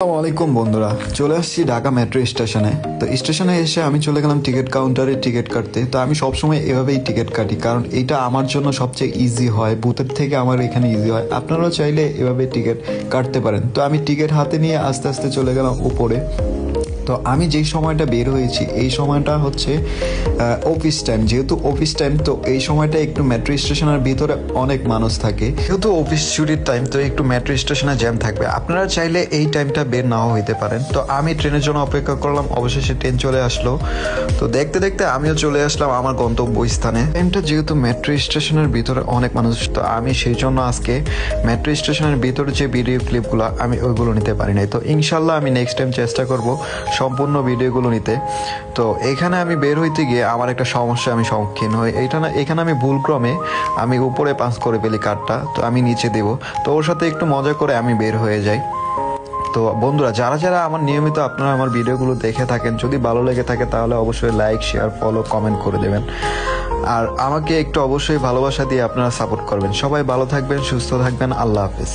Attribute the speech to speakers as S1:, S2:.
S1: আসসালামু আলাইকুম বন্ধুরা, চলে আসছি ঢাকা মেট্রো স্টেশনে। তো স্টেশনে এসে আমি চলে গেলাম টিকিট কাউন্টারে টিকিট কাটতে। তো আমি সবসময় এভাবেই টিকিট কাটি, কারণ এটা আমার জন্য সবচেয়ে ইজি হয়, বুথের থেকে আমার এখানে ইজি হয়। আপনারাও চাইলে এভাবে টিকিট কাটতে পারেন। তো আমি টিকিট হাতে নিয়ে আস্তে আস্তে চলে গেলাম উপরে। তো আমি যেই সময়টা বের হয়েছি এই সময়টা হচ্ছে অফিস টাইম, যেহেতু অফিস টাইম তো এই সময়টা একটু মেট্রো স্টেশনের ভিতরে অনেক মানুষ থাকে, যেহেতু অফিস ছুটির টাইম তো একটু মেট্রো স্টেশনে জ্যাম থাকবে। আপনারা চাইলে এই টাইমটা বের নাও হইতে পারেন। তো আমি ট্রেনের জন্য অপেক্ষা করলাম, অবশেষে ট্রেন চলে আসলো। তো দেখতে দেখতে আমিও চলে আসলাম আমার গন্তব্যস্থানে। ট্রেনটা যেহেতু মেট্রো স্টেশনের ভিতরে অনেক মানুষ, তো আমি সেই জন্য আজকে মেট্রো স্টেশনের ভিতরে যে ভিডিও ক্লিপগুলো আমি ওইগুলো নিতে পারি নাই। তো ইনশাল্লাহ আমি নেক্সট টাইম চেষ্টা করব সম্পূর্ণ ভিডিওগুলো নিতে। তো এখানে আমি বের হইতে গিয়ে আমার একটা সমস্যা আমি সম্মুখীন হই। এখানে আমি ভুলক্রমে আমি উপরে পাস করে ফেলি কার্ডটা, তো আমি নিচে দেব। তো ওর সাথে একটু মজা করে আমি বের হয়ে যাই। তো বন্ধুরা, যারা যারা আমার নিয়মিত আপনারা আমার ভিডিওগুলো দেখে থাকেন, যদি ভালো লেগে থাকে তাহলে অবশ্যই লাইক, শেয়ার, ফলো, কমেন্ট করে দেবেন। আর আমাকে একটু অবশ্যই ভালোবাসা দিয়ে আপনারা সাপোর্ট করবেন। সবাই ভালো থাকবেন, সুস্থ থাকবেন। আল্লাহ হাফেজ।